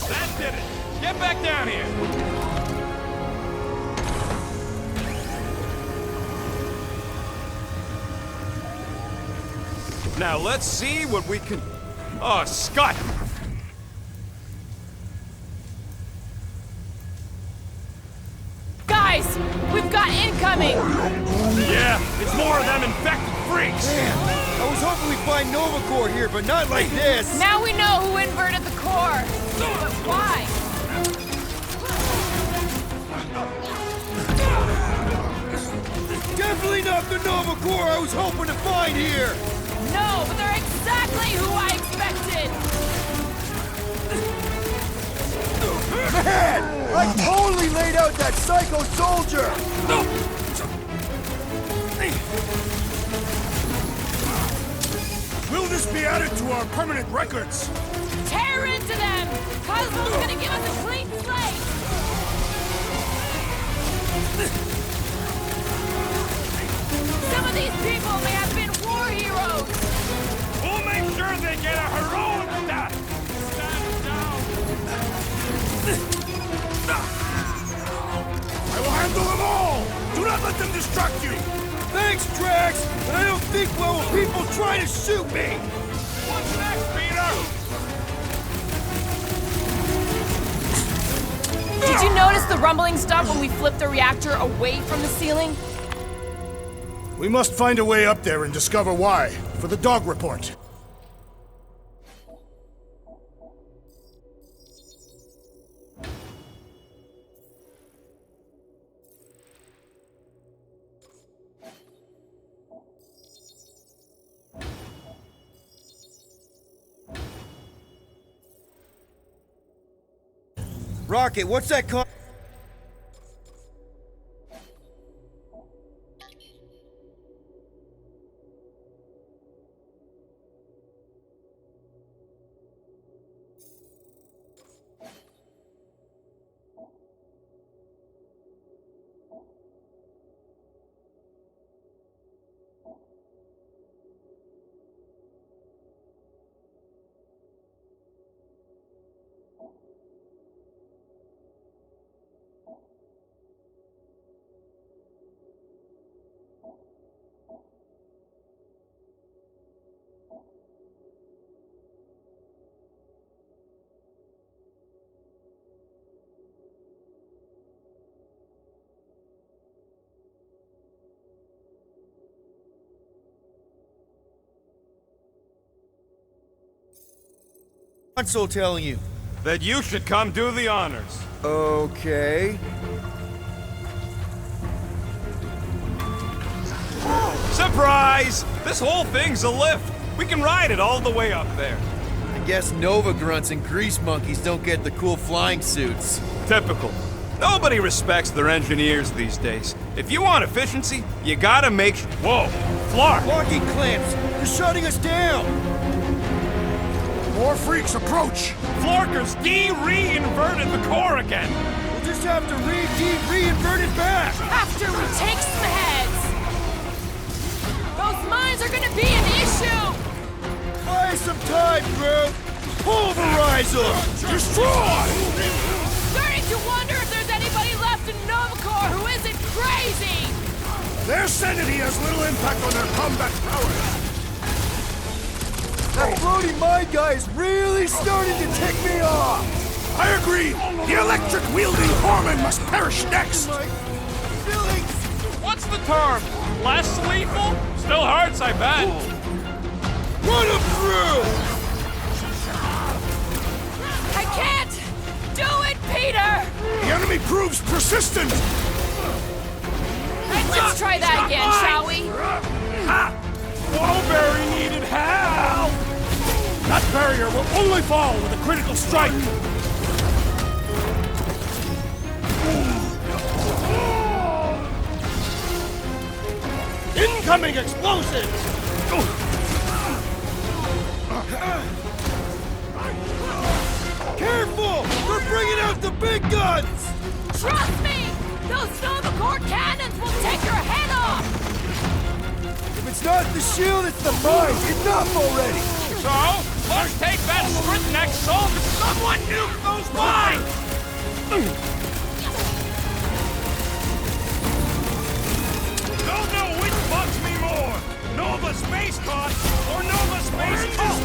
That did it! Get back down here! Now let's see what we can... Oh, Scott! Guys, we've got incoming! Yeah, it's more of them infected freaks! Damn, I was hoping we'd find Nova Corps here, but not like this! Now we know who inverted the core! But why? Definitely not the Nova Corps I was hoping to find here! No, but they're exactly who I expected! Man! I totally laid out that psycho soldier! Will this be added to our permanent records? Tear into them! Cosmo's gonna give us a clean slate! Some of these people may have been war heroes! We'll make sure they get a heroic death! Stand down! I will handle them all! Do not let them distract you! Thanks, Drax, but I don't think well with people trying to shoot me! What's next, Peter? Did you notice the rumbling stopped when we flipped the reactor away from the ceiling? We must find a way up there and discover why, for the dog report. Rocket, what's that con- console telling you? That you should come do the honors. Okay. Surprise! This whole thing's a lift. We can ride it all the way up there. I guess Nova grunts and grease monkeys don't get the cool flying suits. Typical. Nobody respects their engineers these days. If you want efficiency, you gotta make Whoa! Flark! Locking clamps! They're shutting us down! More freaks approach! Florker's de-reinverted the core again! We'll just have to re-invert it back! After we take some heads! Those mines are gonna be an issue! Buy some time, bro! Pulverize them! Destroy! Starting to wonder if there's anybody left in Nova Corps who isn't crazy! Their sanity has little impact on their combat prowess. That floating mine guy is really starting to tick me off! I agree! The electric-wielding corpsman must perish next! My feelings! What's the term? Less lethal? Still hurts, I bet. Run him through! I can't do it, Peter! The enemy proves persistent! Let's try that again, shall we? Ha! Wallberry needed help! That barrier will only fall with a critical strike! Incoming explosives! Careful! They're bringing out the big guns! Trust me! Those Nova Corps cannons will take your head off! If it's not the shield, it's the mine! Enough already! So, let's take that sprint next soul and someone nuke those mines! Don't know which bugs me more! Nova Space Cod or Nova Space Cult!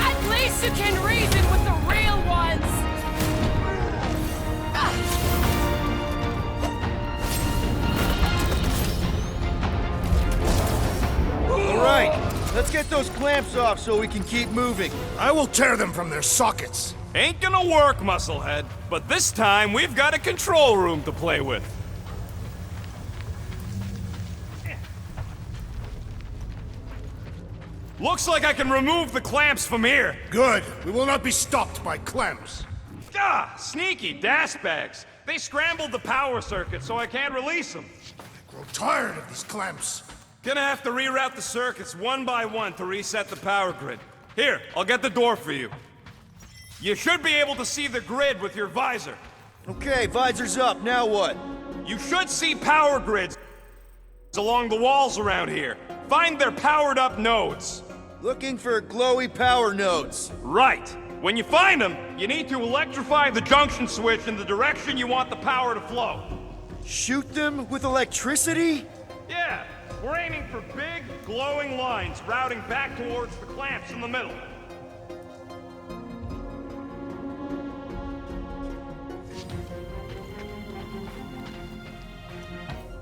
At least you can reason with the real ones! All right, let's get those clamps off so we can keep moving. I will tear them from their sockets. Ain't gonna work, Musclehead. But this time, we've got a control room to play with. Looks like I can remove the clamps from here. Good. We will not be stopped by clamps. Ah, sneaky das bags. They scrambled the power circuit, so I can't release them. I grow tired of these clamps. Gonna have to reroute the circuits one by one to reset the power grid. Here, I'll get the door for you. You should be able to see the grid with your visor. Okay, visor's up. Now what? You should see power grids along the walls around here. Find their powered up nodes. Looking for glowy power nodes. Right. When you find them, you need to electrify the junction switch in the direction you want the power to flow. Shoot them with electricity? Yeah, we're aiming for big, glowing lines routing back towards the clamps in the middle.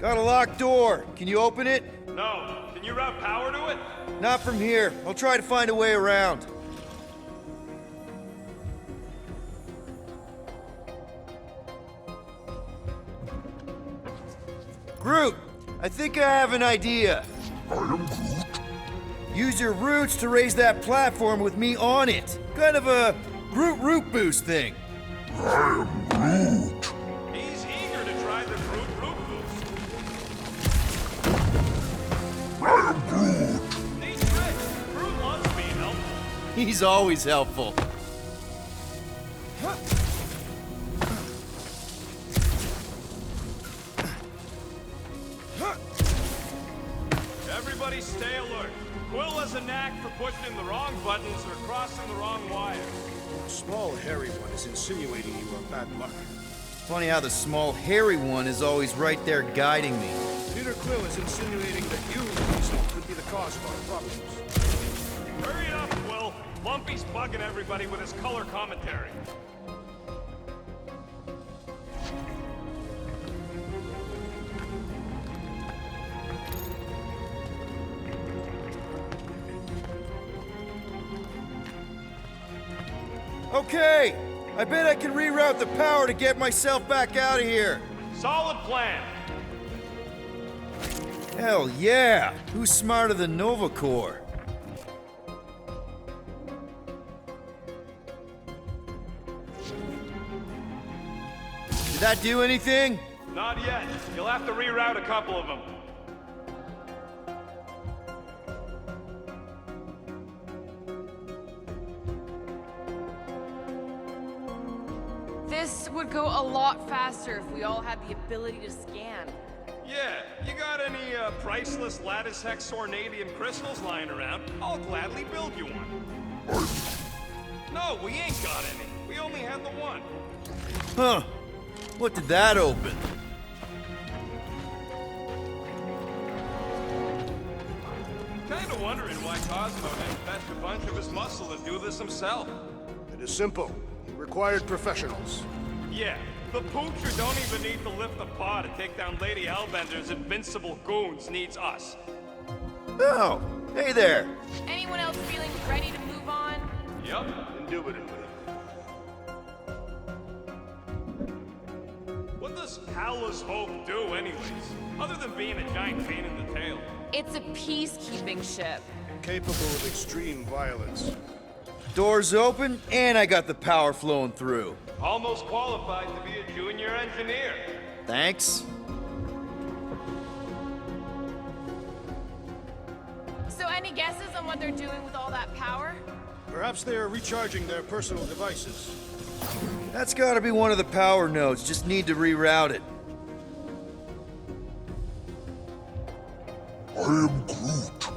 Got a locked door. Can you open it? No. Can you route power to it? Not from here. I'll try to find a way around. Groot, I think I have an idea. I am Groot. Use your roots to raise that platform with me on it. Kind of a Groot root boost thing. I am Groot. He's eager to try the Groot root boost. I am Groot. Neat trick. Groot loves being helpful. He's always helpful. Everybody stay alert. Quill has a knack for pushing the wrong buttons or crossing the wrong wires. A small, hairy one is insinuating you are bad luck. Funny how the small, hairy one is always right there guiding me. Peter Quill is insinuating that you, Weasel, could be the cause of our problems. Hurry it up, Quill. Lumpy's bugging everybody with his color commentary. Okay, I bet I can reroute the power to get myself back out of here. Solid plan. Hell yeah! Who's smarter than Nova Corps? Did that do anything? Not yet. You'll have to reroute a couple of them. This would go a lot faster if we all had the ability to scan. Yeah, you got any priceless lattice hex ornadium crystals lying around? I'll gladly build you one. No, we ain't got any. We only had the one. Huh. What did that open? Kinda wondering why Cosmo didn't fetch a bunch of his muscle and do this himself. It is simple. He required professionals. Yeah, the poocher don't even need to lift a paw to take down Lady Hellbender's invincible goons needs us. Oh, hey there. Anyone else feeling ready to move on? Yup. Indubitably. What does Howler's Hope do anyways? Other than being a giant pain in the tail. It's a peacekeeping ship. Capable of extreme violence. Doors open, and I got the power flowing through. Almost qualified to be a junior engineer. Thanks. So any guesses on what they're doing with all that power? Perhaps they are recharging their personal devices. That's gotta be one of the power nodes, just need to reroute it. I am Groot.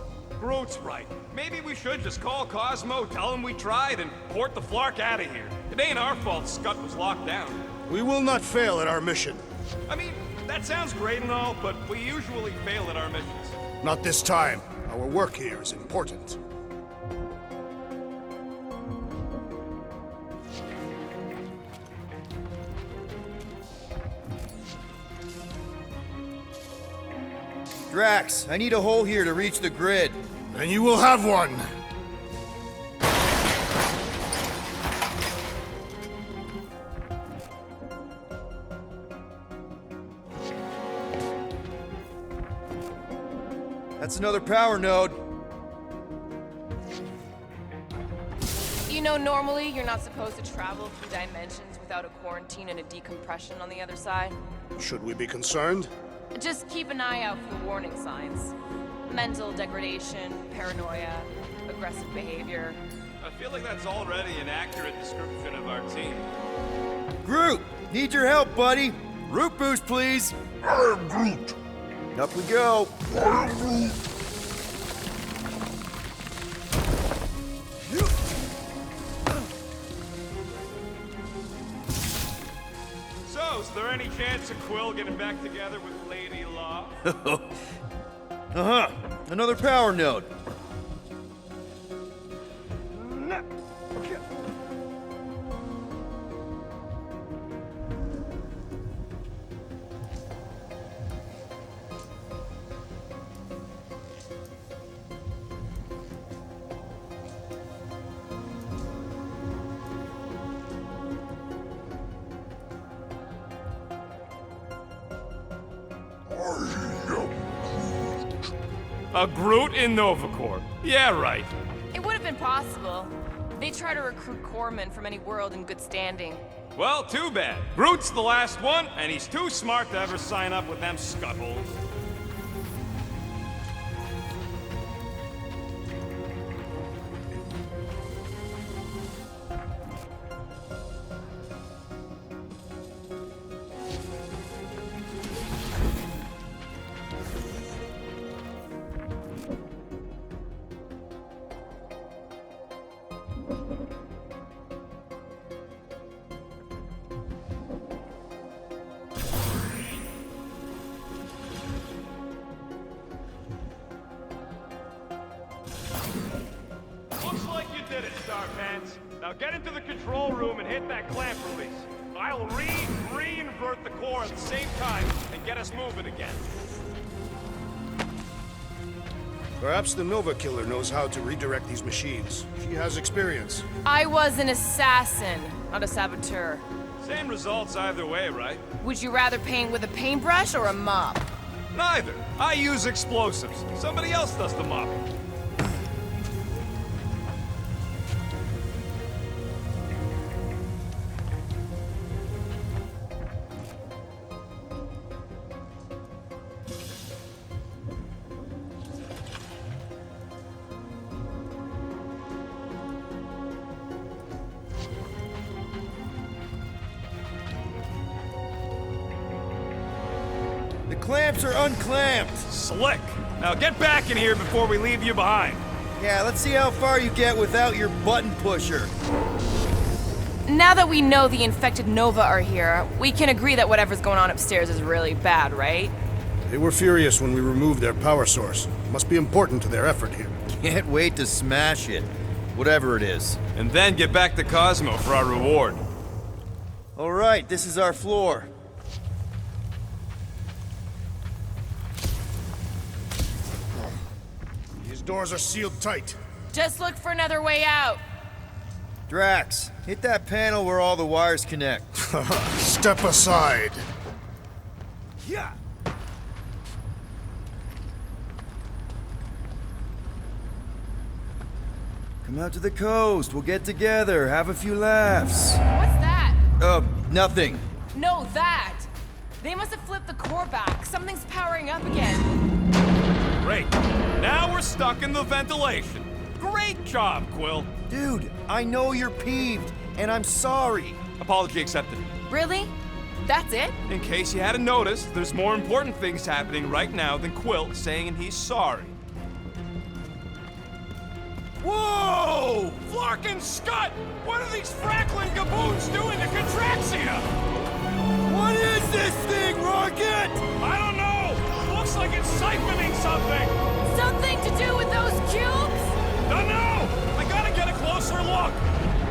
Groot's right. Maybe we should just call Cosmo, tell him we tried, and port the Flark out of here. It ain't our fault Scott was locked down. We will not fail at our mission. I mean, that sounds great and all, but we usually fail at our missions. Not this time. Our work here is important. Drax, I need a hole here to reach the grid. And you will have one. That's another power node. You know, normally you're not supposed to travel through dimensions without a quarantine and a decompression on the other side. Should we be concerned? Just keep an eye out for the warning signs. Mental degradation, paranoia, aggressive behavior. I feel like that's already an accurate description of our team. Groot, need your help, buddy. Root boost, please. I am Groot. Up we go. I am Groot. So, is there any chance of Quill getting back together with Lady Law? Uh-huh. Another power node. A Groot in Novacore. Yeah, right. It would have been possible. They try to recruit corpsmen from any world in good standing. Well, too bad. Groot's the last one, and he's too smart to ever sign up with them scuttles. Looks like you did it, Starpants. Now get into the control room and hit that clamp release. I'll re-invert the core at the same time and get us moving again. Perhaps the Nova Killer knows how to redirect these machines. She has experience. I was an assassin, not a saboteur. Same results either way, right? Would you rather paint with a paintbrush or a mop? Neither. I use explosives. Somebody else does the mopping. The clamps are unclamped. Slick. Now get back in here before we leave you behind. Yeah, let's see how far you get without your button pusher. Now that we know the infected Nova are here, we can agree that whatever's going on upstairs is really bad, right? They were furious when we removed their power source. It must be important to their effort here. Can't wait to smash it. Whatever it is. And then get back to Cosmo for our reward. All right, this is our floor. These doors are sealed tight. Just look for another way out. Drax, hit that panel where all the wires connect. Step aside. Yeah. Come out to the coast. We'll get together, have a few laughs. What's that? Nothing. No, that! They must have flipped the core back. Something's powering up again. Great. Now we're stuck in the ventilation. Great job, Quill. Dude, I know you're peeved, and I'm sorry. Apology accepted. Really? That's it? In case you hadn't noticed, there's more important things happening right now than Quill saying he's sorry. Whoa! Flark and Scud! What are these frackling gaboons doing to Contraxia? What is this thing, Rocket? I don't know! Looks like it's siphoning something! Something to do with those cubes? Don't know! I gotta get a closer look!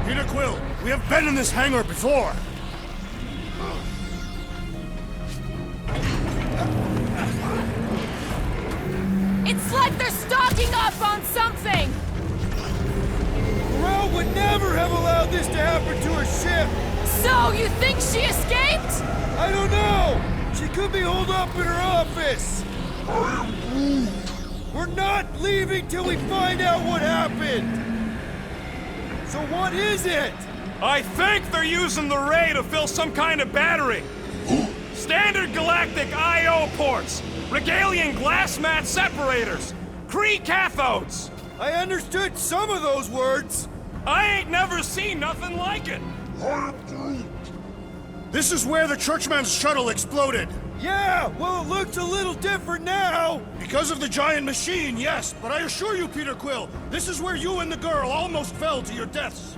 Peter Quill, we have been in this hangar before. It's like they're stocking up on something! Morale would never have allowed this to happen to her ship! So, you think she escaped? I don't know! She could be holed up in her office! We're not leaving till we find out what happened! So what is it? I think they're using the ray to fill some kind of battery. Standard galactic I.O. ports, Regalian glass mat separators, Kree cathodes. I understood some of those words! I ain't never seen nothing like it. This is where the Churchman's shuttle exploded. Yeah, well it looks a little different now! Because of the giant machine, yes, but I assure you, Peter Quill, this is where you and the girl almost fell to your deaths.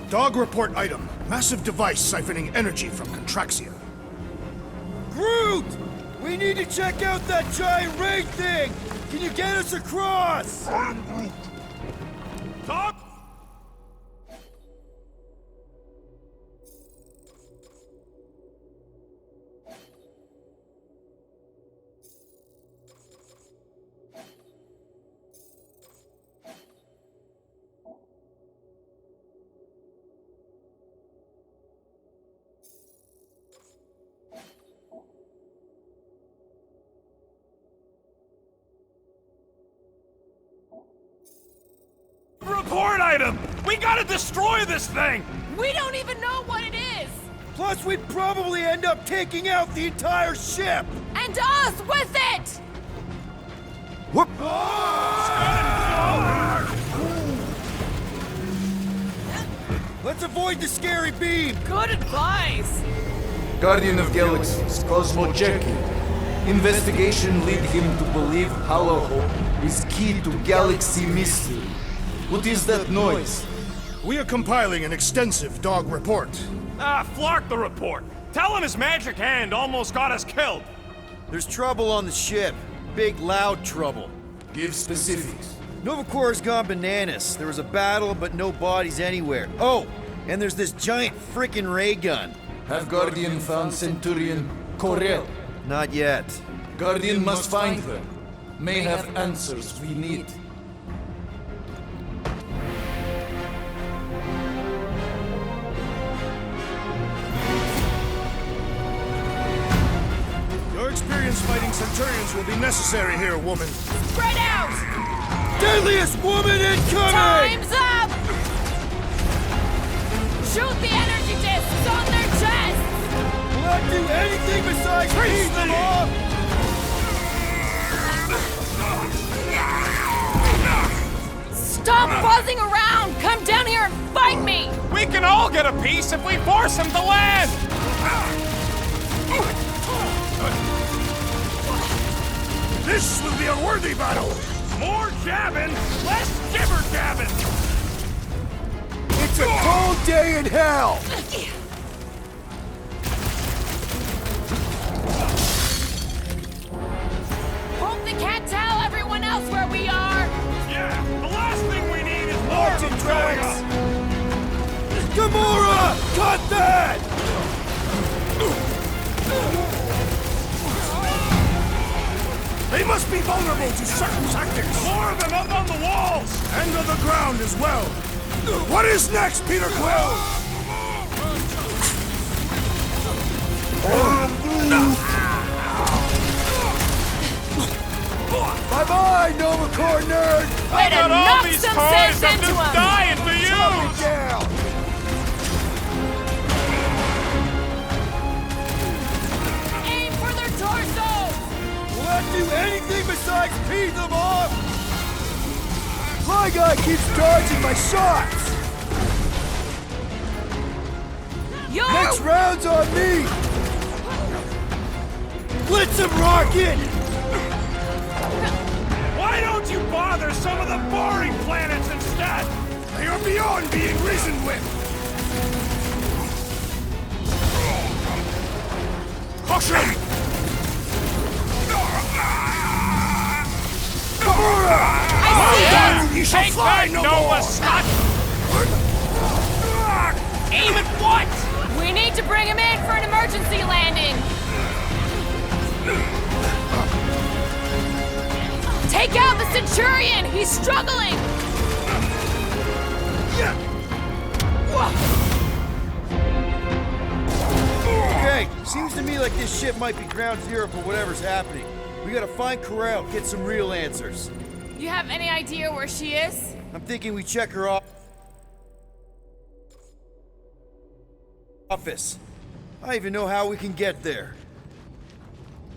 Dog report item. Massive device siphoning energy from Contraxia. Groot! We need to check out that giant ray thing! Can you get us across? Talk. Report item! We gotta destroy this thing! We don't even know what it is! Plus we'd probably end up taking out the entire ship! And us with it! Whoop! Let's avoid the scary beam! Good advice! Guardian of Galaxies, Cosmo Jackie. Investigation lead him to believe Hollow Hope is key to galaxy mystery. What is that noise? We are compiling an extensive dog report. Flark the report. Tell him his magic hand almost got us killed. There's trouble on the ship. Big, loud trouble. Give specifics. Novacor's gone bananas. There was a battle, but no bodies anywhere. Oh, and there's this giant frickin' ray gun. Have Guardian found Centurion Corel? Not yet. Guardian must find her. May have answers we need. Your experience fighting Centurions will be necessary here, woman. Spread out! Deadliest woman incoming! Time's up! Shoot the energy discs on their chests! Will that do anything besides beat them off? Stop buzzing around! Come down here and fight me! We can all get a piece if we force him to land! This will be a worthy battle! More jabbing, less jibber-jabbing! It's a cold day in hell! Hope they can't tell everyone else where we are! Yeah, the last thing we need is more March of them and showing Drax! up! Gamora! Cut that! They must be vulnerable to certain tactics! More of them up on the walls! And on the ground as well! What is next, Peter Quill? Bye-bye, Novacor nerd! Way to Got all knock these some toys sense I'm into just 'em. dying to Chop use! it down! Aim for their torsos! Will that do anything besides pee them off? My guy keeps dodging my shots! Yo! Next round's on me! Blitz him, Rocket! Why don't you bother some of the boring planets instead? They are beyond being reasoned with! Caution! He shall Take fly back no Nova more! Scott! Aim at what? We need to bring him in for an emergency landing! Take out the Centurion! He's struggling! Okay, seems to me like this ship might be ground zero for whatever's happening. We gotta find Corral, get some real answers. You have any idea where she is? I'm thinking we check her office. I don't even know how we can get there.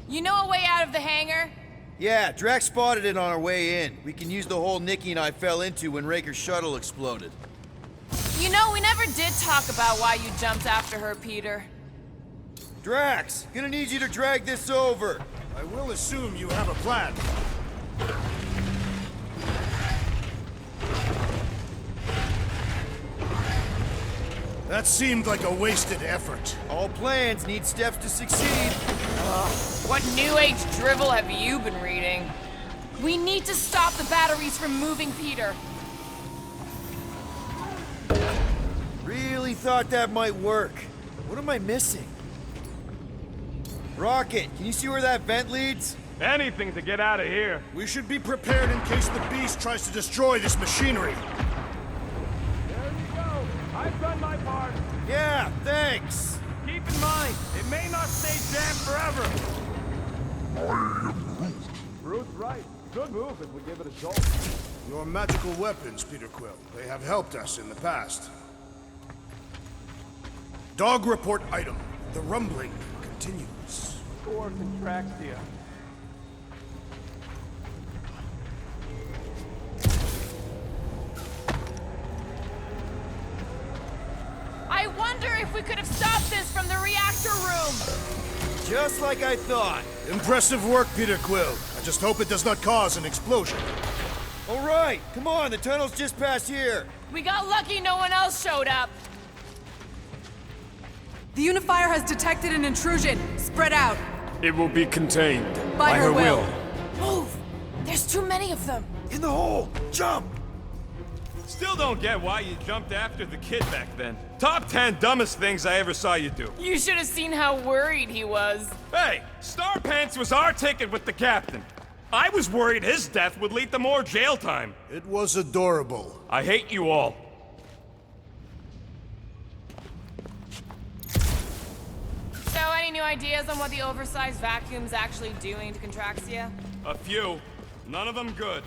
You know a way out of the hangar? Yeah, Drax spotted it on our way in. We can use the hole Nikki and I fell into when Raker's shuttle exploded. You know, we never did talk about why you jumped after her, Peter. Drax, gonna need you to drag this over. I will assume you have a plan. That seemed like a wasted effort. All plans need steps to succeed. What New Age drivel have you been reading? We need to stop the batteries from moving, Peter. Really thought that might work. What am I missing? Rocket, can you see where that vent leads? Anything to get out of here. We should be prepared in case the beast tries to destroy this machinery. There you go. I've done my part. Yeah, thanks. Keep in mind, it may not stay jammed forever. Brute's right. Good move if we give it a jolt. Your magical weapons, Peter Quill. They have helped us in the past. Dog report item. The rumbling continues. Or Contraxia. I wonder if we could have stopped this from the reactor room. Just like I thought. Impressive work, Peter Quill. I just hope it does not cause an explosion. All right, come on, the tunnel's just past here. We got lucky no one else showed up. The Unifier has detected an intrusion. Spread out. It will be contained. By her will. Move! There's too many of them. In the hole, jump! Still don't get why you jumped after the kid back then. Top 10 dumbest things I ever saw you do. You should have seen how worried he was. Hey, Star Pants was our ticket with the captain. I was worried his death would lead to more jail time. It was adorable. I hate you all. So, any new ideas on what the oversized vacuum's actually doing to Contraxia? A few. None of them good.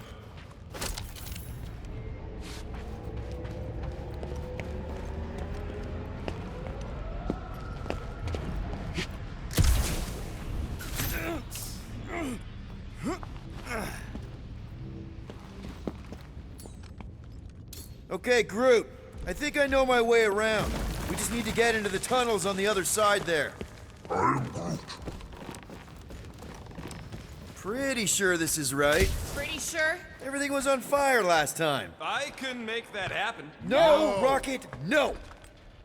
Okay, Groot. I think I know my way around. We just need to get into the tunnels on the other side there. I am Groot. Pretty sure this is right. Pretty sure? Everything was on fire last time. I couldn't make that happen. No, Rocket, no!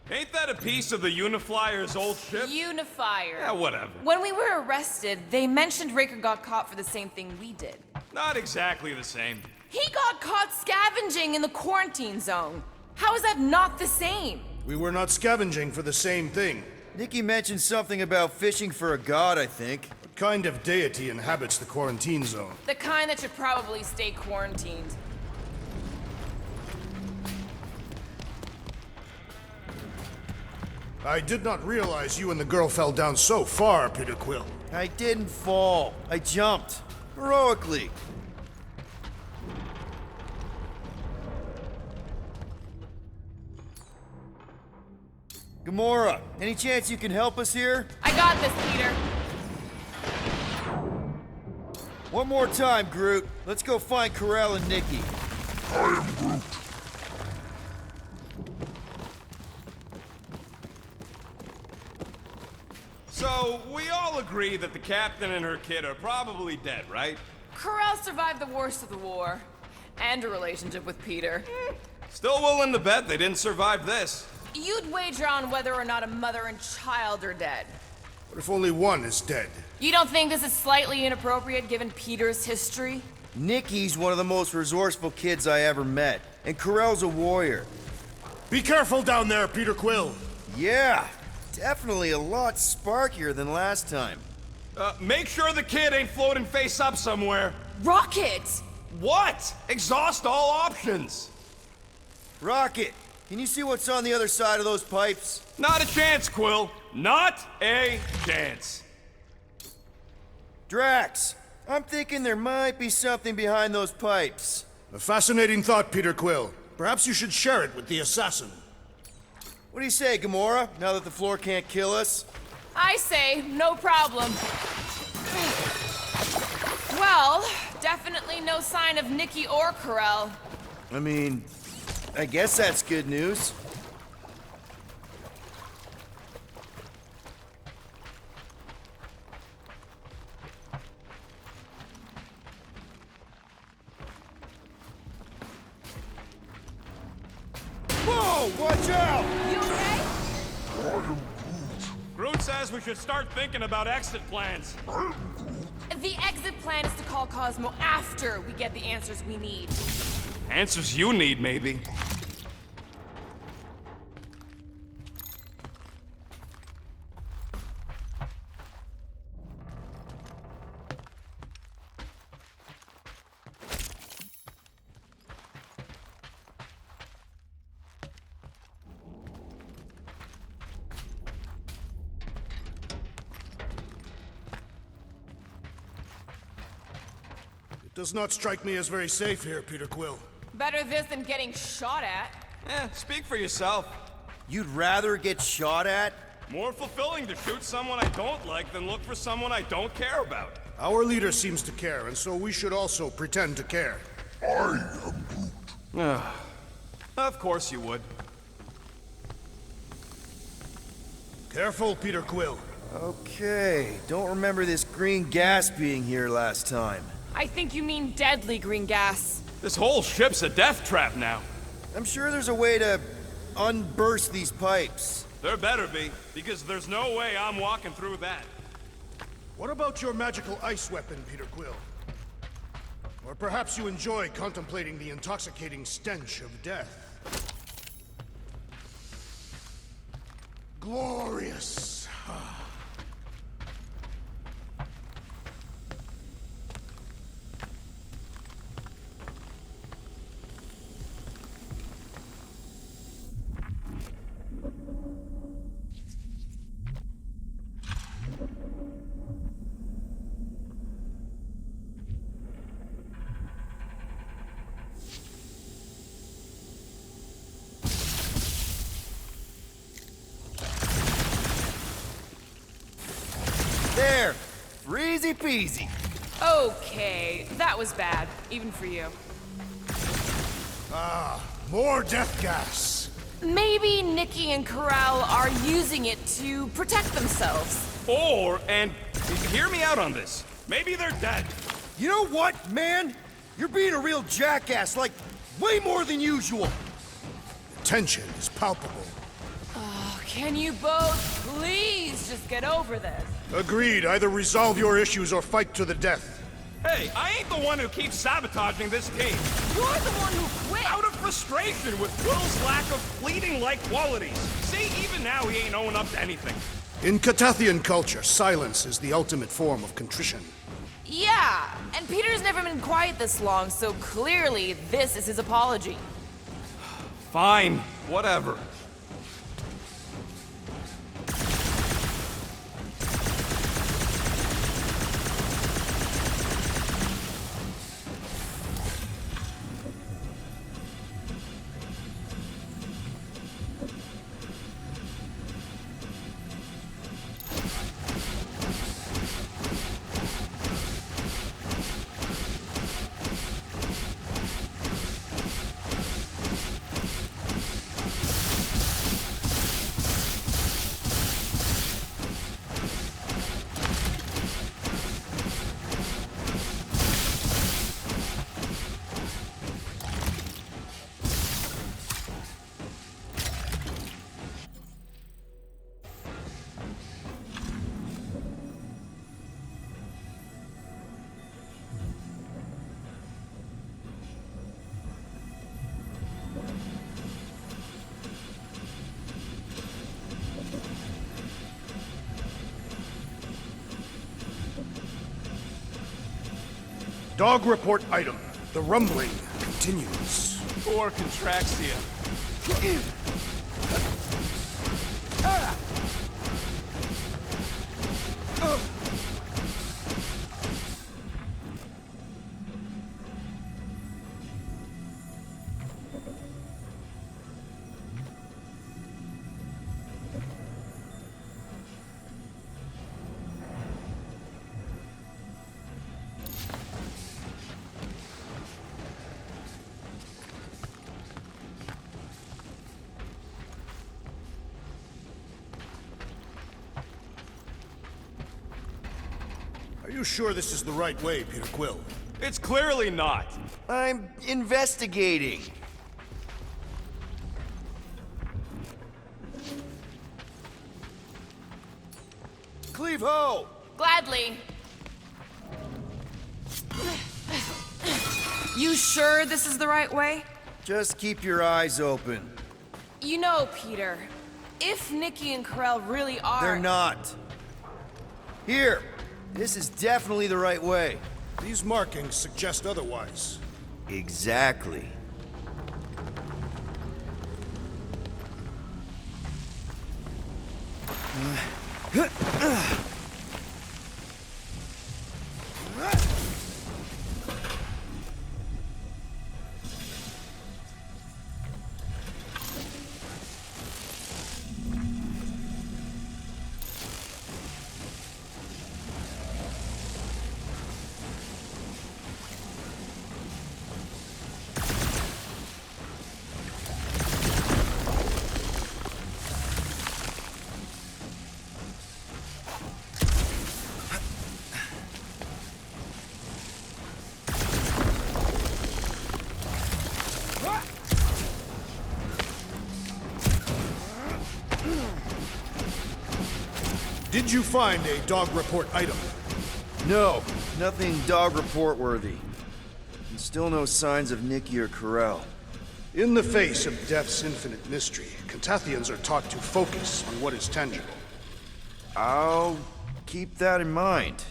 Ain't that a piece of the Uniflyer's old ship? Unifier. Yeah, whatever. When we were arrested, they mentioned Raker got caught for the same thing we did. Not exactly the same. He got caught scavenging in the quarantine zone. How is that not the same? We were not scavenging for the same thing. Nikki mentioned something about fishing for a god, I think. What kind of deity inhabits the quarantine zone? The kind that should probably stay quarantined. I did not realize you and the girl fell down so far, Peter Quill. I didn't fall. I jumped. Heroically. Gamora, any chance you can help us here? I got this, Peter. One more time, Groot. Let's go find Corral and Nikki. I am Groot. So, we all agree that the captain and her kid are probably dead, right? Corral survived the worst of the war. And a relationship with Peter. Still willing to bet they didn't survive this. You'd wager on whether or not a mother and child are dead. What if only one is dead? You don't think this is slightly inappropriate given Peter's history? Nicky's one of the most resourceful kids I ever met, and Corell's a warrior. Be careful down there, Peter Quill. Yeah, definitely a lot sparkier than last time. Make sure the kid ain't floating face up somewhere. Rocket! What? Exhaust all options. Rocket, can you see what's on the other side of those pipes? Not a chance, Quill. Not a chance. Drax, I'm thinking there might be something behind those pipes. A fascinating thought, Peter Quill. Perhaps you should share it with the assassin. What do you say, Gamora, now that the floor can't kill us? I say, no problem. Well, definitely no sign of Nicky or Corell. I mean, I guess that's good news. Whoa, watch out! You okay? Groot says we should start thinking about exit plans. The exit plan is to call Cosmo after we get the answers we need. Answers you need, maybe. It does not strike me as very safe here, Peter Quill. Better this than getting shot at. Speak for yourself. You'd rather get shot at? More fulfilling to shoot someone I don't like than look for someone I don't care about. Our leader seems to care, and so we should also pretend to care. I am Groot. Of course you would. Careful, Peter Quill. Okay, don't remember this green gas being here last time. I think you mean deadly green gas. This whole ship's a death trap now. I'm sure there's a way to unburst these pipes. There better be, because there's no way I'm walking through that. What about your magical ice weapon, Peter Quill? Or perhaps you enjoy contemplating the intoxicating stench of death. Glorious. There! Easy peasy. Okay, that was bad, even for you. More death gas. Maybe Nicky and Corral are using it to protect themselves. Or, and hear me out on this, maybe they're dead. You know what, man? You're being a real jackass, like, way more than usual. The tension is palpable. Can you both please just get over this? Agreed. Either resolve your issues or fight to the death. Hey, I ain't the one who keeps sabotaging this team. You're the one who quit! Out of frustration with Will's lack of fleeting-like qualities. See, even now he ain't owing up to anything. In Catathian culture, silence is the ultimate form of contrition. Yeah, and Peter's never been quiet this long, so clearly this is his apology. Fine, whatever. Dog report item. The rumbling continues. Or Contraxia. Are you sure this is the right way, Peter Quill? It's clearly not. I'm investigating. Cleave ho! Gladly. You sure this is the right way? Just keep your eyes open. You know, Peter, if Nikki and Corell really are... They're not. Here, this is definitely the right way. These markings suggest otherwise. Exactly. Did you find a dog report item? No, nothing dog report worthy. And still no signs of Nikki or Corell. In the face of death's infinite mystery, Cantathians are taught to focus on what is tangible. I'll keep that in mind.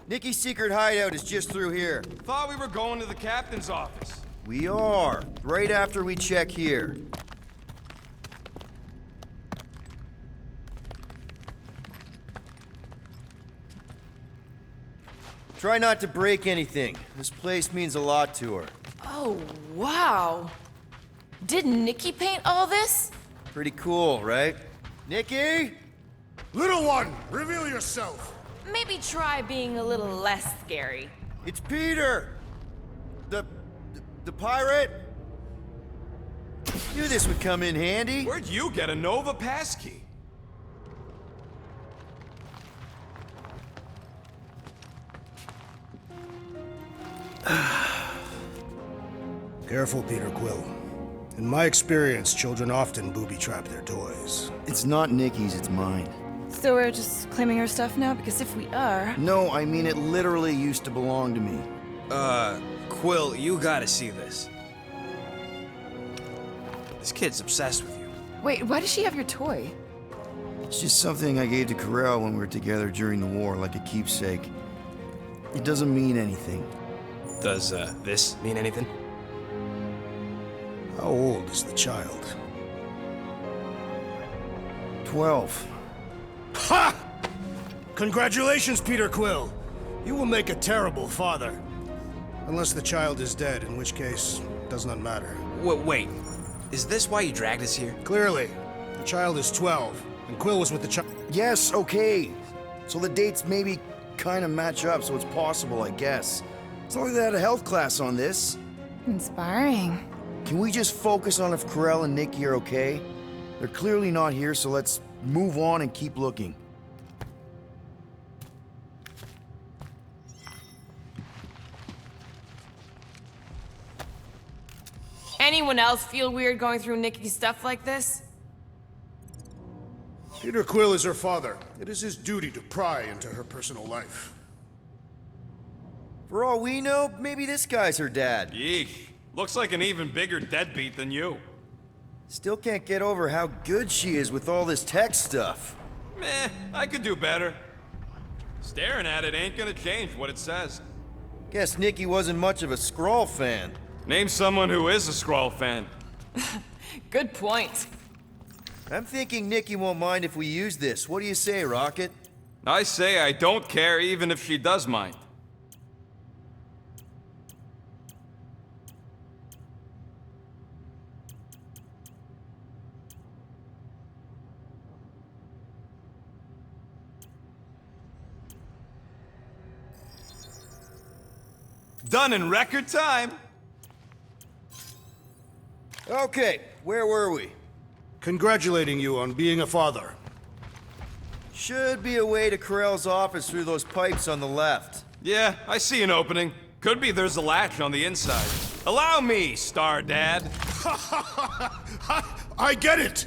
Nikki's secret hideout is just through here. Thought we were going to the captain's office. We are, right after we check here. Try not to break anything. This place means a lot to her. Oh, wow. Did Nikki paint all this? Pretty cool, right? Nikki? Little one, reveal yourself! Maybe try being a little less scary. It's Peter! The pirate? Knew this would come in handy. Where'd you get a Nova passkey? Careful, Peter Quill. In my experience, children often booby-trap their toys. It's not Nikki's, it's mine. So we're just claiming her stuff now? Because if we are... No, I mean it literally used to belong to me. Quill, you gotta see this. This kid's obsessed with you. Wait, why does she have your toy? It's just something I gave to Corell when we were together during the war, like a keepsake. It doesn't mean anything. Does, this mean anything? How old is the child? 12. Ha! Congratulations, Peter Quill! You will make a terrible father. Unless the child is dead, in which case, it does not matter. Wait. Is this why you dragged us here? Clearly, the child is 12, and Quill was with the child. Yes, okay. So the dates maybe kind of match up, so it's possible, I guess. It's not like they had a health class on this. Inspiring. Can we just focus on if Corell and Nikki are okay? They're clearly not here, so let's move on and keep looking. Anyone else feel weird going through Nikki's stuff like this? Peter Quill is her father. It is his duty to pry into her personal life. For all we know, maybe this guy's her dad. Yeesh. Looks like an even bigger deadbeat than you. Still can't get over how good she is with all this tech stuff. Meh, I could do better. Staring at it ain't gonna change what it says. Guess Nikki wasn't much of a Skrull fan. Name someone who is a Skrull fan. Good point. I'm thinking Nikki won't mind if we use this. What do you say, Rocket? I say I don't care even if she does mind. Done in record time. Okay, where were we? Congratulating you on being a father. Should be a way to Corell's office through those pipes on the left. Yeah, I see an opening. Could be there's a latch on the inside. Allow me, Star Dad. I get it!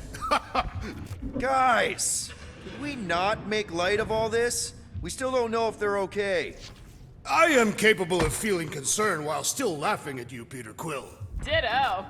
Guys, could we not make light of all this? We still don't know if they're okay. I am capable of feeling concern while still laughing at you, Peter Quill. Ditto.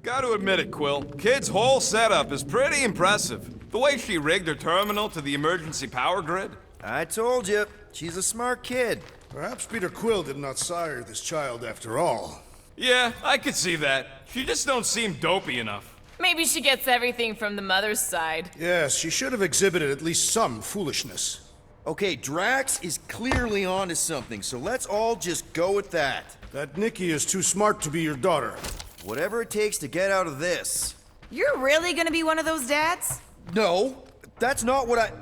Gotta admit it, Quill. Kid's whole setup is pretty impressive. The way she rigged her terminal to the emergency power grid. I told you, she's a smart kid. Perhaps Peter Quill did not sire this child after all. Yeah, I could see that. She just don't seem dopey enough. Maybe she gets everything from the mother's side. Yes, she should have exhibited at least some foolishness. Okay, Drax is clearly onto something, so let's all just go with that. That Nikki is too smart to be your daughter. Whatever it takes to get out of this. You're really gonna be one of those dads? No, that's not what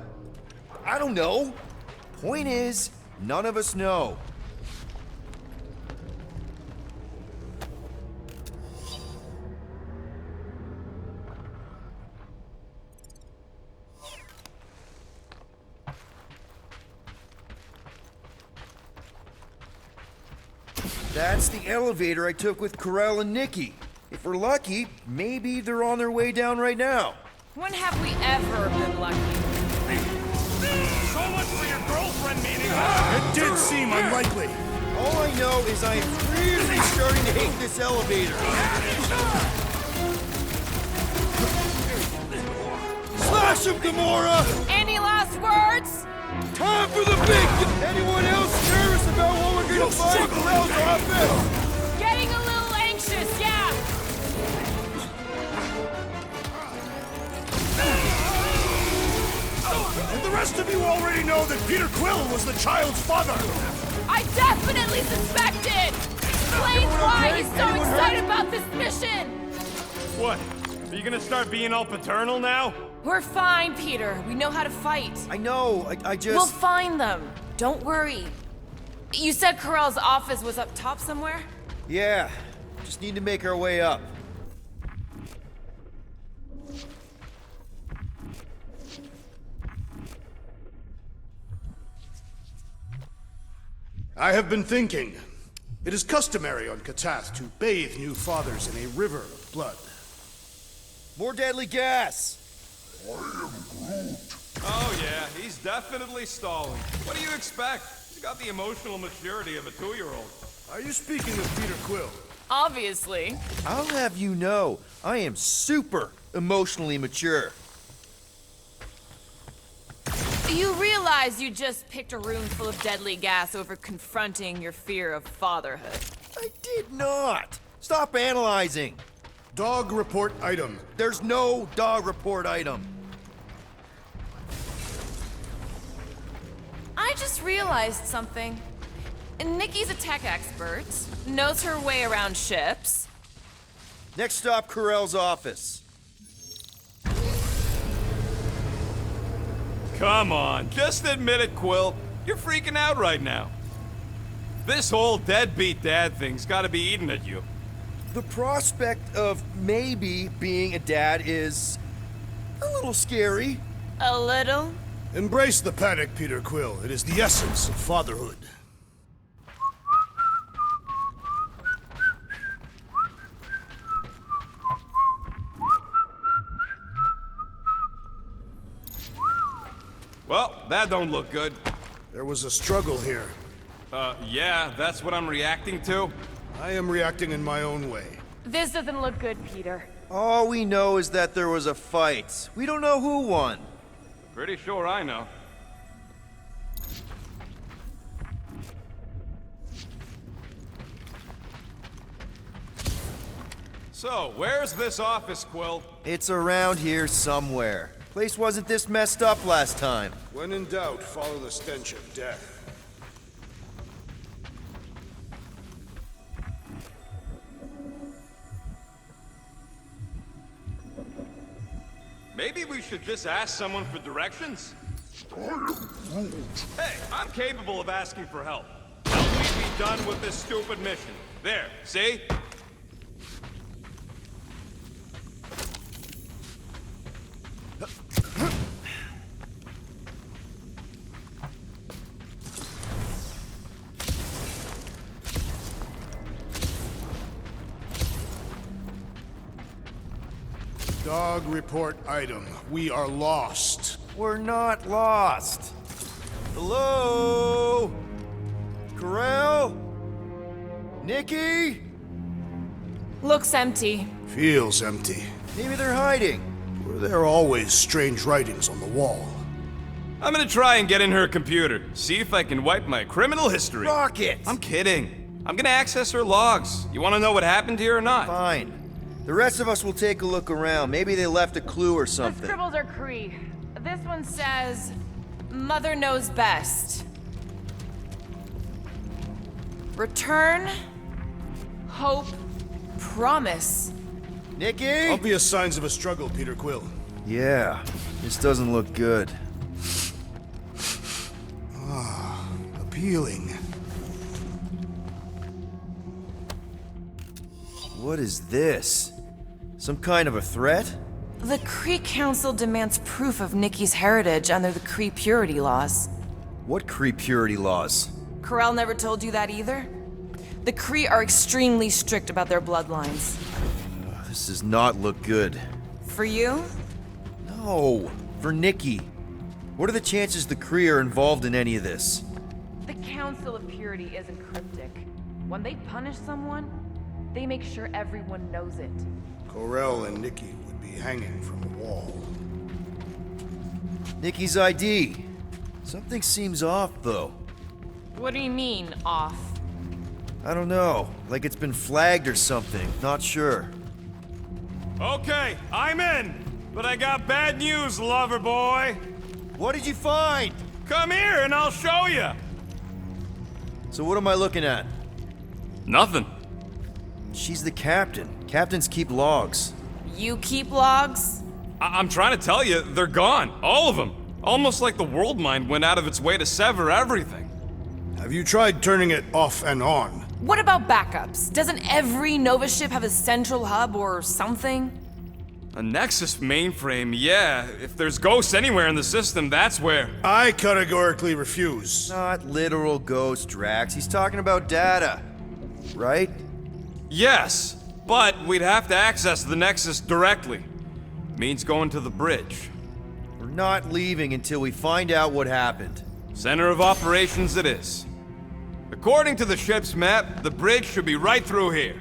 I don't know. Point is, none of us know. That's the elevator I took with Corell and Nikki. If we're lucky, maybe they're on their way down right now. When have we ever been lucky? So much for your girlfriend meeting, huh? It did seem unlikely. All I know is I am really starting to hate this elevator. Slash him, Gamora! Any last words? Time for the big... Anyone else nervous about what we're gonna find in Corell's office? Getting a little anxious, yeah. And the rest of you already know that Peter Quill was the child's father. I definitely suspected! Explains why he's so excited about this mission! What? Are you gonna start being all paternal now? We're fine, Peter. We know how to fight. I know, I just... We'll find them. Don't worry. You said Corell's office was up top somewhere? Yeah, just need to make our way up. I have been thinking. It is customary on Katath to bathe new fathers in a river of blood. More deadly gas! Oh yeah, he's definitely stalling. What do you expect? He's got the emotional maturity of a 2-year-old. Are you speaking of Peter Quill? Obviously. I'll have you know, I am super emotionally mature. You realize you just picked a room full of deadly gas over confronting your fear of fatherhood. I did not! Stop analyzing! Dog report item. There's no dog report item. I just realized something. Nikki's a tech expert, knows her way around ships. Next stop, Corell's office. Come on, just admit it, Quill. You're freaking out right now. This whole deadbeat dad thing's gotta be eating at you. The prospect of maybe being a dad is a little scary. A little? Embrace the panic, Peter Quill. It is the essence of fatherhood. that don't look good. There was a struggle here. Yeah, that's what I'm reacting to. I am reacting in my own way. This doesn't look good, Peter. All we know is that there was a fight. We don't know who won. Pretty sure I know. So, where's this office, Quill? It's around here somewhere. Place wasn't this messed up last time. When in doubt, follow the stench of death. Maybe we should just ask someone for directions? Hey, I'm capable of asking for help. Help me be done with this stupid mission. There, see? Dog report item. We are lost. We're not lost. Hello? Corral? Nikki? Looks empty. Feels empty. Maybe they're hiding. Were there always strange writings on the wall? I'm gonna try and get in her computer. See if I can wipe my criminal history. Rocket! I'm kidding. I'm gonna access her logs. You wanna know what happened here or not? Fine. The rest of us will take a look around. Maybe they left a clue or The something. scribbles are Cree. This one says, Mother knows best. Return, hope, promise. Nikki? Obvious signs of a struggle, Peter Quill. Yeah, this doesn't look good. Appealing. What is this? Some kind of a threat? The Cree Council demands proof of Nikki's heritage under the Cree purity laws. What Cree purity laws? Corell never told you that either? The Cree are extremely strict about their bloodlines. This does not look good. For you? No, for Nikki. What are the chances the Cree are involved in any of this? The Council of Purity isn't cryptic. When they punish someone, they make sure everyone knows it. Corell and Nikki would be hanging from a wall. Nikki's ID. Something seems off, though. What do you mean, off? I don't know. Like it's been flagged or something. Not sure. Okay, I'm in. But I got bad news, lover boy. What did you find? Come here and I'll show you. So what am I looking at? Nothing. She's the captain. Captains keep logs. You keep logs? I'm trying to tell you, they're gone. All of them. Almost like the world mind went out of its way to sever everything. Have you tried turning it off and on? What about backups? Doesn't every Nova ship have a central hub or something? A Nexus mainframe, yeah. If there's ghosts anywhere in the system, that's where. I categorically refuse. Not literal ghost, Drax. He's talking about data. Right? Yes, but we'd have to access the Nexus directly. Means going to the bridge. We're not leaving until we find out what happened. Center of operations it is. According to the ship's map, the bridge should be right through here.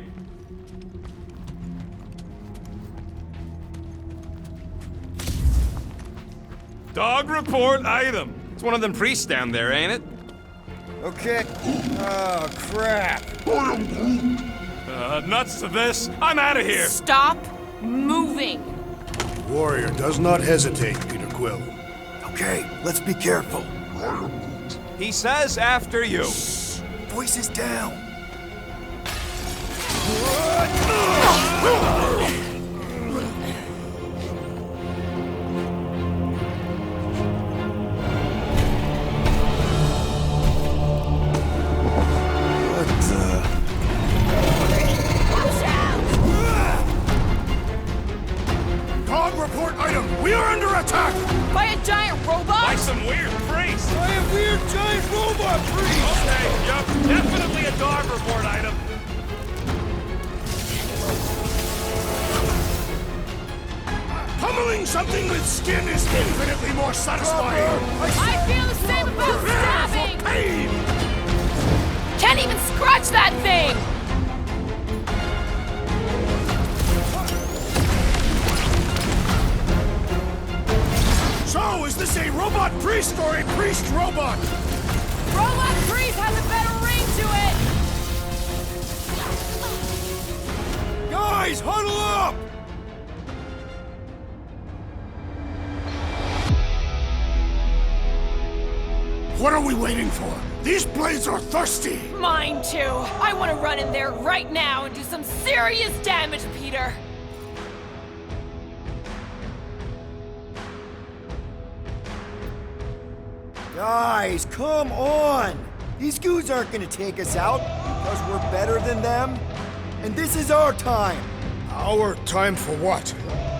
Dog report item. It's one of them priests down there, ain't it? Okay. Oh, crap. Nuts to this. I'm out of here. Stop moving! Warrior does not hesitate, Peter Quill. Okay, let's be careful. He says after you. Voices down. Dog report item. We are under attack. By a giant robot? By some weird priest. By a weird giant robot priest. Okay, yup. Definitely a dog report item. Pummeling something with skin is infinitely more satisfying. I feel the same about stabbing! Pain! Can't even scratch that thing! So, is this a robot priest or a priest robot? Robot Priest has a better ring to it! Guys, huddle up! What are we waiting for? These blades are thirsty! Mine too! I want to run in there right now and do some serious damage, Peter! Guys, come on! These goons aren't gonna take us out because we're better than them. And this is our time. Our time for what?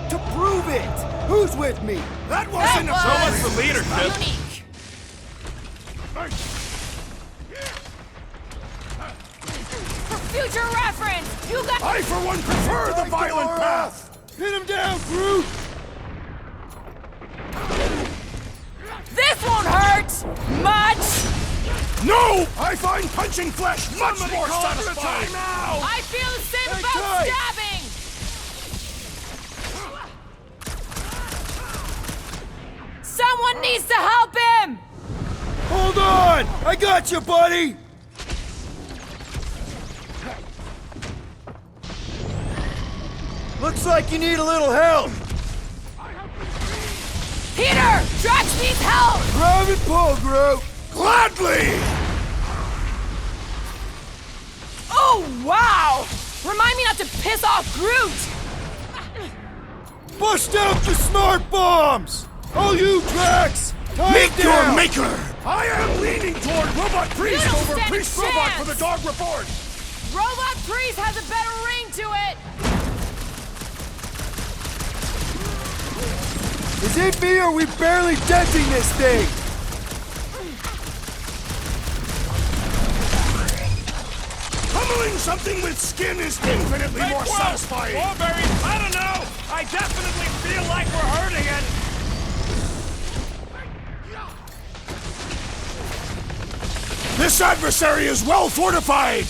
To prove it! Who's with me? That wasn't a So much for leadership. Unique! For future reference, you got- I, for one, prefer the violent path! Pin him down, Groot! This won't hurt! Much! No! I find punching flesh much more satisfying! I feel the same Hang about tight. stabbing! Someone needs to help him! Hold on! I got you, buddy! Looks like you need a little help. Peter! Drax needs help! Grab and pull, Groot! Gladly! Oh, wow! Remind me not to piss off Groot! Bust out the smart bombs! All you Drax! Tie Meet it your down. maker! I am leaning toward Robot Priest You don't over stand a Priest Robot for chance. the dog report! Robot Priest has a better ring to it! Is it me or are we barely denting this thing? Pummeling something with skin is infinitely more satisfying! Strawberries, I don't know! I definitely feel like we're hurting it! This adversary is well fortified!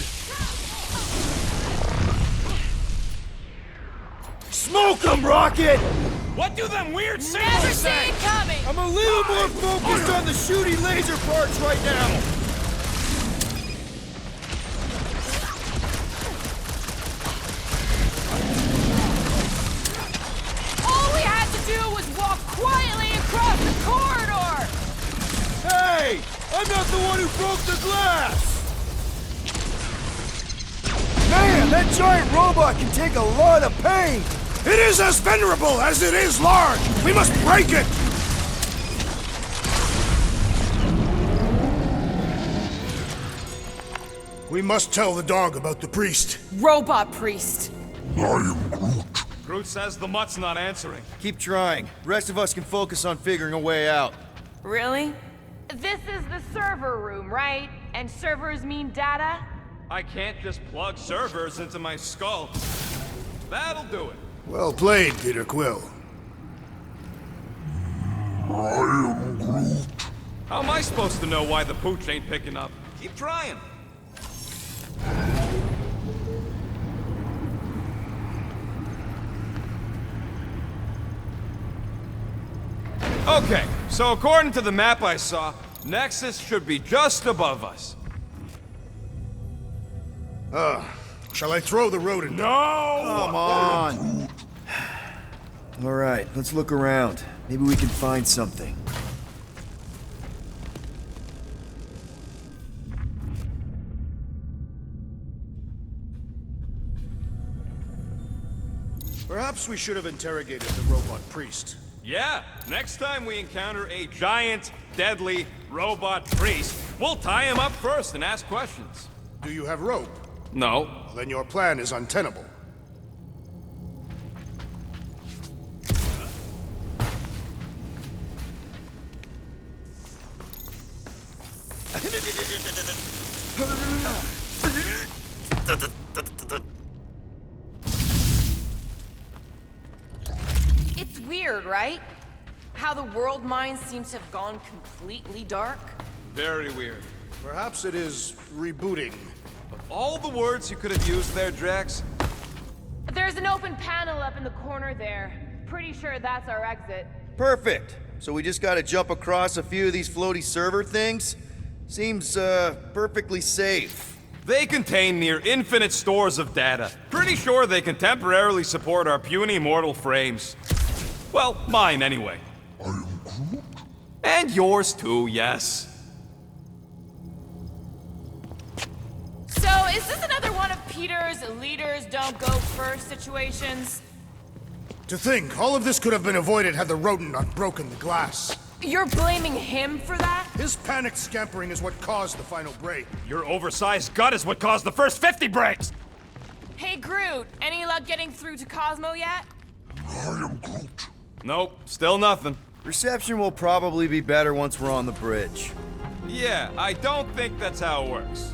Smoke 'em, Rocket! What do them weird Never symbols see say? it coming! I'm a little more focused on the shooty laser parts right now! All we had to do was walk quietly across the corridor! Hey! I'm not the one who broke the glass! Man, that giant robot can take a lot of pain! It is as venerable as it is large! We must break it! We must tell the dog about the priest. Robot Priest! I am Groot. Groot says the mutt's not answering. Keep trying. The rest of us can focus on figuring a way out. Really? This is the server room, right? And servers mean data? I can't just plug servers into my skull. That'll do it. Well played, Peter Quill. I am Groot. How am I supposed to know why the pooch ain't picking up? Keep trying. Okay, so according to the map I saw, Nexus should be just above us. Shall I throw the rodent? No! Come on! Alright, let's look around. Maybe we can find something. Perhaps we should have interrogated the robot priest. Yeah, next time we encounter a giant, deadly robot priest, we'll tie him up first and ask questions. Do you have rope? No. Then your plan is untenable. It's weird, right? how the world mind seems to have gone completely dark? Very weird. Perhaps it is rebooting. All the words you could have used there, Drax. There's an open panel up in the corner there. Pretty sure that's our exit. Perfect. So we just gotta jump across a few of these floaty server things? Seems, perfectly safe. They contain near infinite stores of data. Pretty sure they can temporarily support our puny mortal frames. Well, mine anyway. I am Groot. And yours too, yes. So, is this another one of Peter's leaders don't go first situations? To think, all of this could have been avoided had the rodent not broken the glass. You're blaming him for that? His panicked scampering is what caused the final break. Your oversized gut is what caused the first 50 breaks! Hey Groot, any luck getting through to Cosmo yet? I am Groot. Nope, still nothing. Reception will probably be better once we're on the bridge. Yeah, I don't think that's how it works.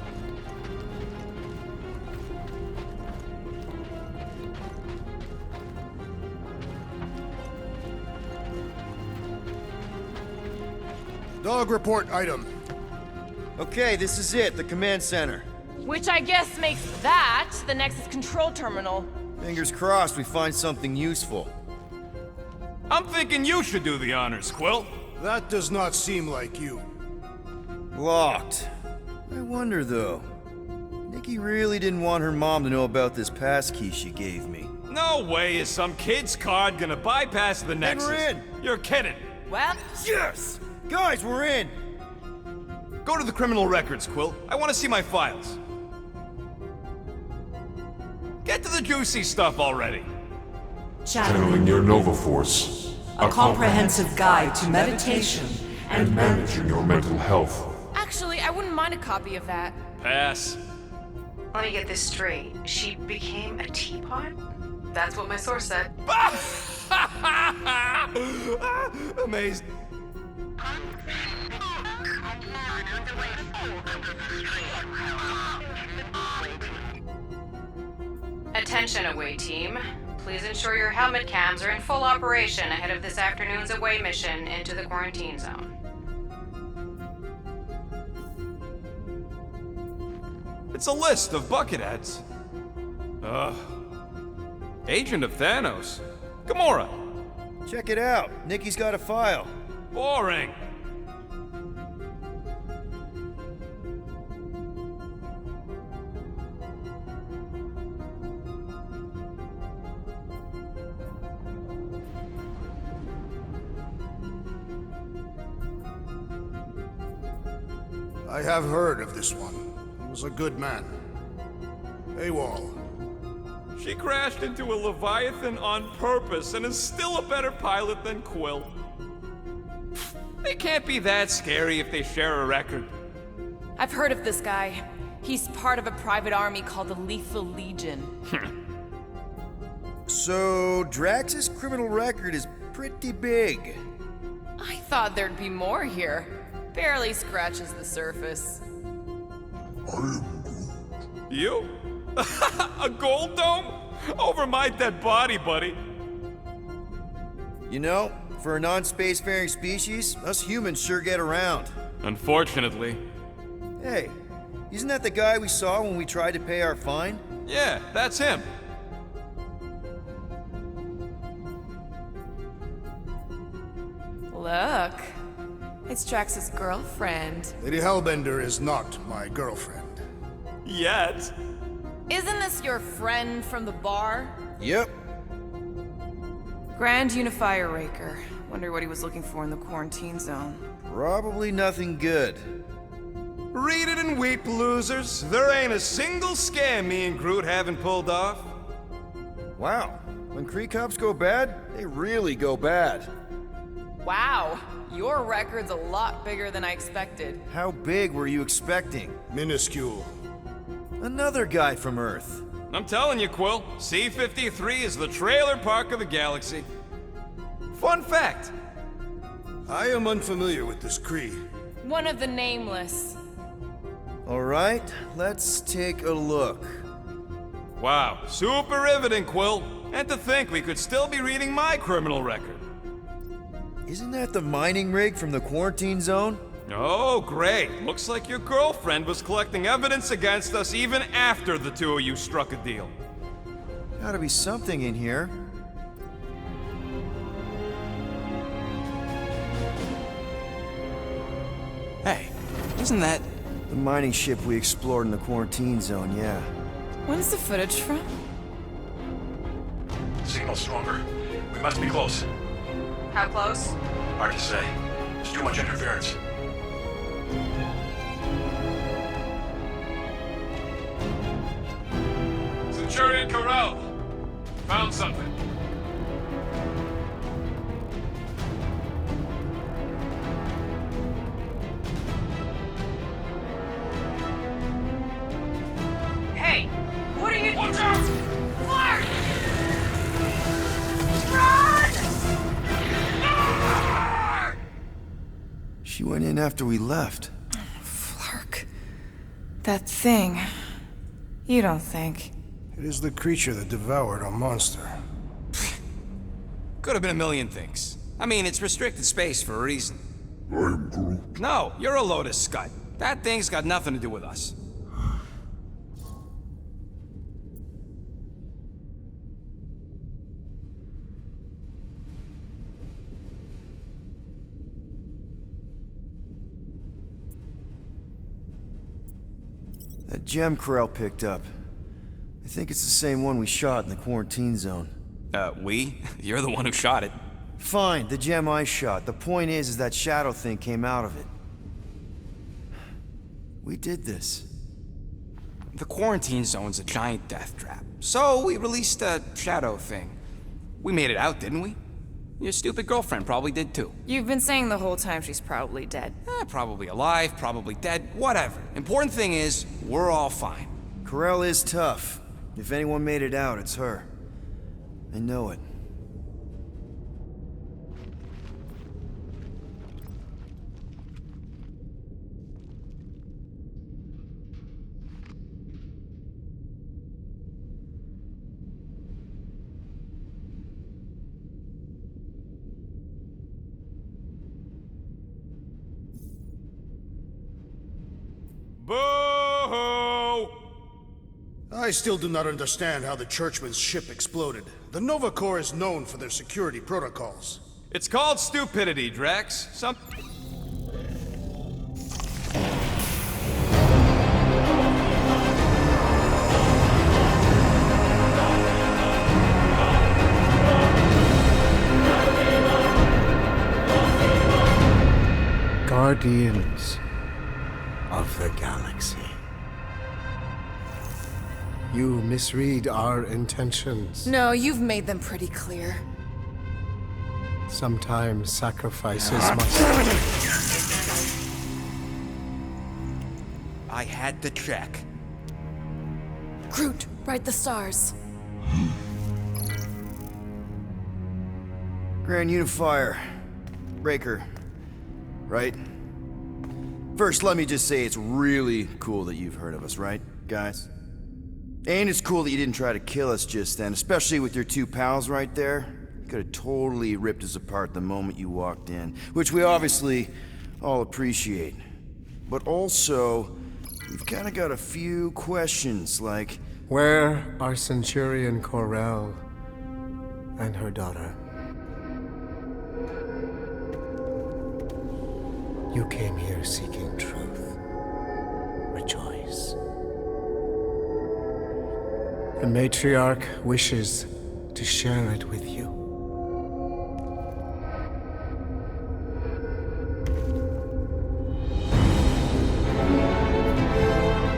Dog report item. Okay, this is it, the command center. Which I guess makes that the Nexus control terminal. Fingers crossed we find something useful. I'm thinking you should do the honors, Quill. That does not seem like you. Locked. I wonder, though. Nikki really didn't want her mom to know about this passkey she gave me. No way is some kid's card gonna bypass the Nexus. we're in. You're kidding. Well, Yes! Guys, we're in! Go to the criminal records, Quill. I want to see my files. Get to the juicy stuff already. Channeling your Nova Force. A comprehensive guide to meditation And managing your mental health. actually, I wouldn't mind a copy of that. Pass. Let me get this straight. She became a teapot? That's what my source said. Amazed. Attention away team. Please ensure your helmet cams are in full operation ahead of this afternoon's away mission into the quarantine zone. It's a list of bucketheads. Agent of Thanos. Gamora. Check it out. Nikki's got a file. Boring. I have heard of this one. He was a good man. AWOL. She crashed into a Leviathan on purpose and is still a better pilot than Quill. They can't be that scary if they share a record. I've heard of this guy. He's part of a private army called the Lethal Legion. So, Drax's criminal record is pretty big. I thought there'd be more here. Barely scratches the surface. I am Groot. You? A gold dome? Over my dead body, buddy. You know, for a non-spacefaring species, us humans sure get around. Unfortunately. Hey, isn't that the guy we saw when we tried to pay our fine? Yeah, that's him. Look, it's Drax's girlfriend. Lady Hellbender is not my girlfriend. Yet. Isn't this your friend from the bar? Yep. Grand Unifier Raker. Wonder what he was looking for in the quarantine zone. Probably nothing good. Read it and weep, losers. There ain't a single scam me and Groot haven't pulled off. Wow. When Kree cops go bad, they really go bad. Wow, your record's a lot bigger than I expected. How big were you expecting? Minuscule. Another guy from Earth. I'm telling you, Quill, C-53 is the trailer park of the galaxy. Fun fact. I am unfamiliar with this Kree. One of the nameless. All right, let's take a look. Wow, super riveting, Quill. And to think we could still be reading my criminal record. Isn't that the mining rig from the quarantine zone? Oh, great. Looks like your girlfriend was collecting evidence against us even after the two of you struck a deal. Gotta be something in here. Hey, isn't that... The mining ship we explored in the quarantine zone, yeah. When's the footage from? Signal stronger. We must be close. How close? Hard to say. There's too much interference. Centurion Corral! Found something. Hey! What are you... Watch out! Clark! Run! She went in after we left. Flark. That thing. You don't think? It is the creature that devoured our monster. Could have been a million things. I mean, it's restricted space for a reason. I'm Groot. No, you're a Lotus Scud. That thing's got nothing to do with us. That gem Corral picked up. I think it's the same one we shot in the quarantine zone. We? You're the one who shot it. Fine, the gem I shot. The point is that shadow thing came out of it. We did this. The quarantine zone's a giant death trap. So we released a shadow thing. We made it out, didn't we? Your stupid girlfriend probably did too. You've been saying the whole time she's probably dead. Probably alive, probably dead, whatever. Important thing is, we're all fine. Corral is tough. If anyone made it out, it's her. I know it. Boo-hoo! I still do not understand how the Churchman's ship exploded. The Nova Corps is known for their security protocols. It's called stupidity, Drax. Guardians of the Galaxy. You misread our intentions. No, you've made them pretty clear. Sometimes sacrifices must... I had to check. Groot, write the stars. Grand Unifier. Breaker. Right? First, let me just say it's really cool that you've heard of us, right, guys? And it's cool that you didn't try to kill us just then, especially with your two pals right there. You could have totally ripped us apart the moment you walked in, which we obviously all appreciate. But also, we've kind of got a few questions, like... Where are Centurion Corell and her daughter? You came here seeking truth. Rejoice. The matriarch wishes to share it with you.